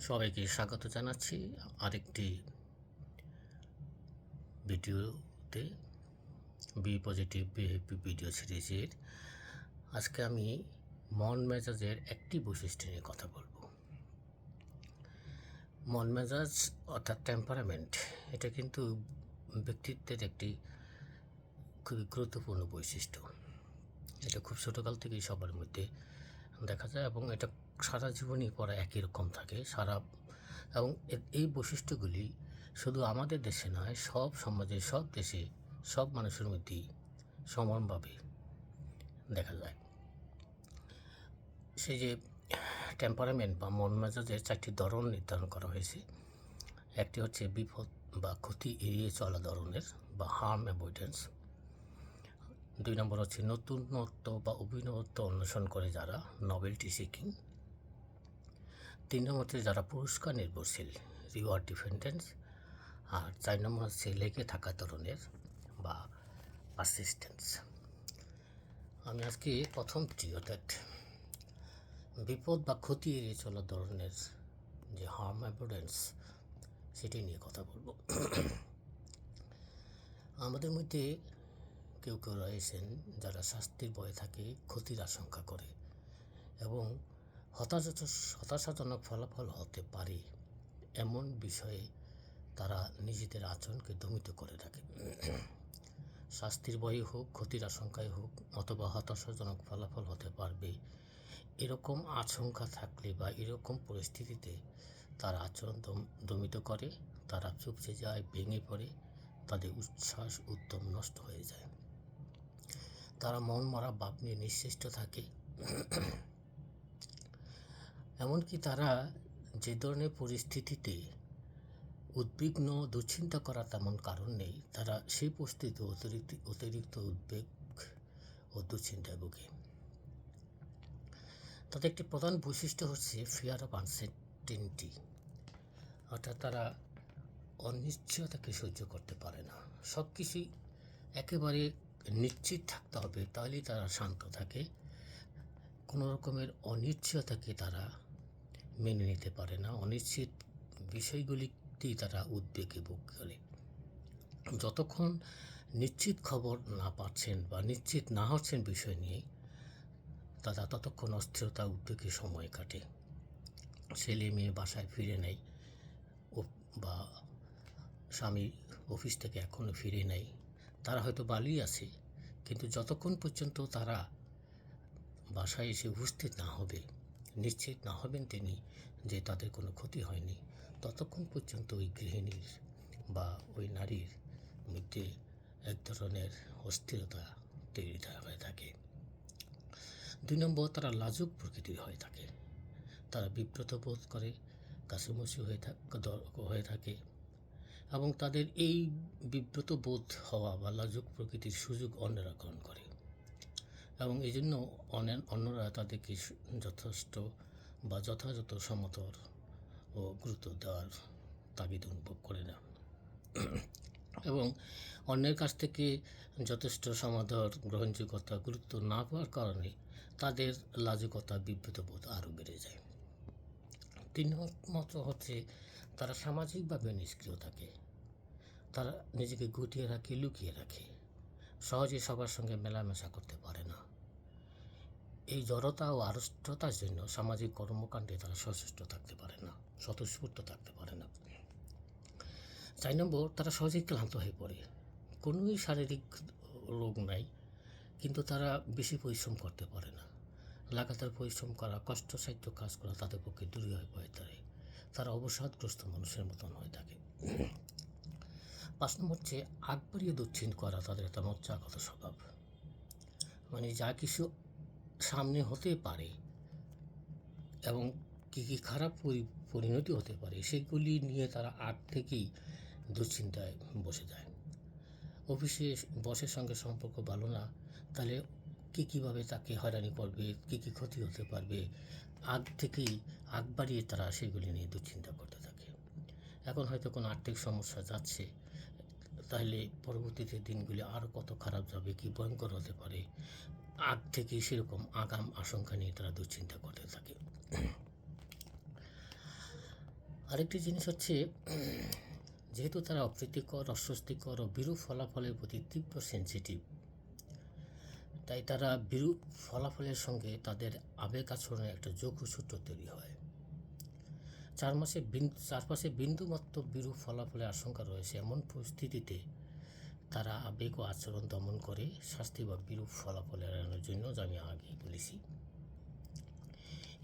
সবাইকে স্বাগত জানাচ্ছি আরেকটি ভিডিওতে বি পজিটিভ বিহেভি ভিডিও সিরিজের। আজকে আমি মন মেজাজের একটি বৈশিষ্ট্য নিয়ে কথা বলবো। মন মেজাজ অর্থাৎ টেম্পারামেন্ট, এটা কিন্তু ব্যক্তিত্বের একটি খুবই গুরুত্বপূর্ণ বৈশিষ্ট্য। এটা খুব ছোটোকাল থেকেই সবার মধ্যে দেখা যায় এবং এটা সারা জীবনই পরে একই রকম থাকে এবং এই বৈশিষ্ট্যগুলি শুধু আমাদের দেশে নয়, সব সমাজে, সব দেশে, সব মানুষের মধ্যেই সমানভাবে দেখা যায়। সেই যে টেম্পারামেন্ট বা মন মেজাজের 4টি ধরন নির্ধারণ করা হয়েছে। একটি হচ্ছে বিপদ বা ক্ষতি এড়িয়ে চলা ধরনের বা হার্ম অ্যাভয়েডেন্স। 2 নম্বর হচ্ছে নতুনত্ব বা অভিনবত্ব অন্বেষণ করে যারা, নভেলটি সিকিং। 3 নম্বর হচ্ছে যারা পুরস্কার নির্ভরশীল, রিওয়ার্ড ডিপেন্ডেন্স। আর 4 নম্বর হচ্ছে লেগে থাকা ধরনের বা পারসিস্টেন্স। আমি আজকে প্রথমটি অর্থাৎ বিপদ বা ক্ষতি এড়িয়ে চলা ধরনের যে হার্ম অ্যাভয়েডেন্স, সেটি নিয়ে কথা বলবো। আমাদের মধ্যে কেউ কেউ রয়েছেন যারা শাস্তির ভয়ে থাকে, ক্ষতির আশঙ্কা করে এবং হতাশাজনক ফলাফল হতে পারে এমন বিষয়ে তারা নিজেদের আচরণকে দমিত করে থাকে। শাস্তির ভয়ে হোক, ক্ষতির আশঙ্কায় হোক অথবা হতাশাজনক ফলাফল হতে পারবে এরকম আশঙ্কা থাকলে বা এরকম পরিস্থিতিতে তারা আচরণ দমিত করে, তারা চুপসে যায়, ভেঙে পড়ে, তাদের উচ্ছ্বাস উদ্যম নষ্ট হয়ে যায়, তারা মন মারা ভাব নিয়ে নিশ্চেষ্ট থাকে। এমনকি তারা যে ধরনের পরিস্থিতিতে উদ্বিগ্ন, দুশ্চিন্তা করার তেমন কারণ নেই, তারা সেই পরিস্থিতিতে অতিরিক্ত উদ্বেগ ও দুশ্চিন্তায় ভোগে। তাদের একটি প্রধান বৈশিষ্ট্য হচ্ছে ফিয়ার অফ আনসার্টেনিটি, অর্থাৎ তারা অনিশ্চয়তাকে সহ্য করতে পারে না। সব কিছুই একেবারে নিশ্চিত থাকতে হবে, তাহলেই তারা শান্ত থাকে। কোনো রকমের অনিশ্চয়তাকে তারা মেনে নিতে পারে না। অনিশ্চিত বিষয়গুলিতেই তারা উদ্বেগে ভোগ করে। যতক্ষণ নিশ্চিত খবর না পাচ্ছেন বা নিশ্চিত না হচ্ছেন বিষয় নিয়ে, তারা ততক্ষণ অস্থিরতা, উদ্বেগে সময় কাটে। ছেলে মেয়ে বাসায় ফিরে নেয় বা স্বামী অফিস থেকে এখনও ফিরে নেয়, তারা হয়তো বালিয়ে আছে, কিন্তু যতক্ষণ পর্যন্ত তারা বাসায় এসে উপস্থিত না হবে, নিশ্চিত না হবেন তিনি যে তাদের কোনো ক্ষতি হয়নি, ততক্ষণ পর্যন্ত ওই গৃহিণীর বা ওই নারীর মধ্যে এক ধরনের অস্থিরতা তৈরি হয়ে থাকে। 2 নম্বর, তারা লাজুক প্রকৃতির হয়ে থাকে। তারা বিব্রত বোধ করে, কাছামুছি হয়ে থাকে এবং তাদের এই বিব্রত বোধ হওয়া বা লাজুক প্রকৃতির সুযোগ অন্যরা গ্রহণ করে এবং এই জন্য অন্যরা তাদেরকে যথেষ্ট বা যথাযথ সমতর ও গুরুত্ব দেওয়ার তাগিদ অনুভব করে না এবং অন্যের কাছ থেকে যথেষ্ট সমাদর, গ্রহণযোগ্যতা, গুরুত্ব না পাওয়ার কারণে তাদের লাজুকতা, বিব্রত বোধ আরও বেড়ে যায়। 3 নম্বর হচ্ছে তারা সামাজিকভাবে নিষ্ক্রিয় থাকে। তারা নিজেকে গুটিয়ে রাখে, লুকিয়ে রাখে, সহজে সবার সঙ্গে মেলামেশা করতে পারে না। এই জড়তা ও আড়ষ্টতার জন্য সামাজিক কর্মকাণ্ডে তারা সচেষ্ট থাকতে পারে না, স্বতঃস্ফূর্ত থাকতে পারে না। 4 নম্বর, তারা সহজেই ক্লান্ত হয়ে পড়ে। কোনোই শারীরিক রোগ নাই, কিন্তু তারা বেশি পরিশ্রম করতে পারে না। লাগাতার পরিশ্রম করা, কষ্টসাধ্য কাজ করা তাদের পক্ষে দূরে হয়ে পড়ে। তারা অবসাদগ্রস্ত মানুষের মতন হয়ে থাকে। 5 নম্বর হচ্ছে আগ বাড়িয়ে দুশ্চিন্তা করা তাদের একটা মজ্জাগত স্বভাব। মানে যা কিছু সামনে হতে পারে এবং কী কী খারাপ পরিণতি হতে পারে সেগুলি নিয়ে তারা আগ থেকেই দুশ্চিন্তায় বসে যায়। অফিসে বসের সঙ্গে সম্পর্ক ভালো না, তাহলে কীভাবে তাকে হয়রানি করবে, কী ক্ষতি হতে পারবে, আগ বাড়িয়ে তারা সেগুলি নিয়ে দুশ্চিন্তা করতে থাকে। এখন হয়তো কোনো আর্থিক সমস্যা যাচ্ছে, তাহলে পরবর্তীতে দিনগুলি আরও কত খারাপ যাবে, কি ভয়ঙ্কর হতে পারে, আগ থেকেই সেরকম আগাম আশঙ্কা নিয়ে তারা দুশ্চিন্তা করতে থাকে। আরেকটি জিনিস হচ্ছে, যেহেতু তারা অপ্রীতিকর, অস্বস্তিকর ও বিরূপ ফলাফলের প্রতি তীব্র সেন্সিটিভ, তাই তারা বিরূপ ফলাফলের সঙ্গে তাদের আবেগ আচরণের একটা যোগসূত্র তৈরি হয়। চারপাশে বিন্দুমাত্র বিরূপ ফলাফলের আশঙ্কা রয়েছে এমন পরিস্থিতিতে তারা আবেগ ও আচরণ দমন করে শাস্তি বা বিরূপ ফলাফল এড়ানোর জন্য, যা আমি আগেই বলেছি।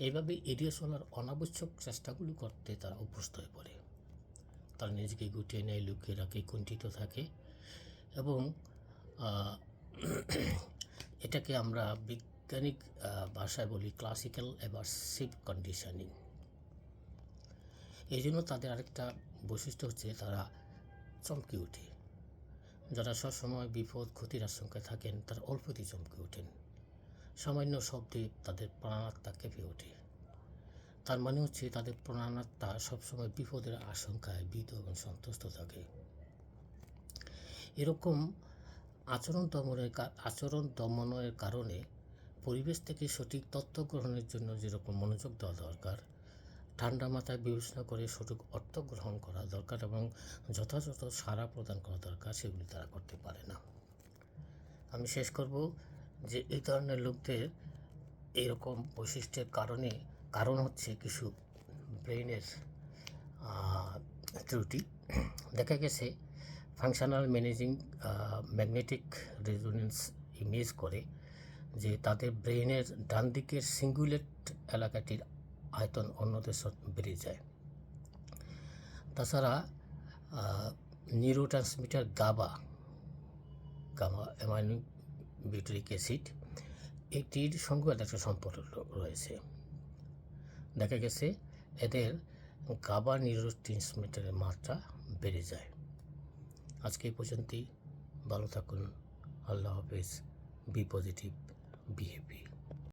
এইভাবে এড়িয়ে চলার অনাবশ্যক চেষ্টাগুলো করতে তারা অভ্যস্ত হয়ে পড়ে। তারা নিজেকে গুটিয়ে নেয়, লুকিয়ে রাখে, কুণ্ঠিত থাকে এবং এটাকে আমরা বৈজ্ঞানিক ভাষায় বলি ক্লাসিক্যাল অ্যাভার্সিভ কন্ডিশনিং। এই জন্য তাদের আরেকটা বৈশিষ্ট্য হচ্ছে তারা চমকে ওঠে। যারা সবসময় বিপদ ক্ষতির আশঙ্কায় থাকেন তারা অল্পতেই চমকে ওঠেন। সামান্য শব্দে তাদের প্রাণাত্মা কেঁপে ওঠে। তার মানে হচ্ছে তাদের প্রাণাত্মা সবসময় বিপদের আশঙ্কায় ভীত এবং সন্তুষ্ট থাকে। এরকম আচরণ দমনের কারণে পরিবেশ থেকে সঠিক তথ্য গ্রহণের জন্য যেরকম মনোযোগ দেওয়া দরকার, ঠান্ডা মাথায় বিবেচনা করে সঠিক অর্থ গ্রহণ করা দরকার এবং যথাযথ সাড়া প্রদান করা দরকার, সেগুলি তারা করতে পারে না। আমি শেষ করব যে এই ধরনের লোকদের এইরকম বৈশিষ্ট্যের কারণ হচ্ছে কিছু ব্রেইনের ত্রুটি। দেখা গেছে ফাংশনাল ম্যাগনেটিক রেজোনেন্স ইমেজ করে যে তাদের ব্রেইনের ডান দিকের সিঙ্গুলেট এলাকাটির আয়তন অন্যদের বেড়ে যায়। তাছাড়া neurotransmitter gamma amino butyric acid, এটির সঙ্গে একটা সম্পর্ক রয়েছে। দেখা গেছে এদের গাবা নিউরোট্রান্সমিটারের মাত্রা বেড়ে যায়। আজকে এই পর্যন্তই। ভালো থাকুন। আল্লাহ হাফেজ। Be positive, be happy.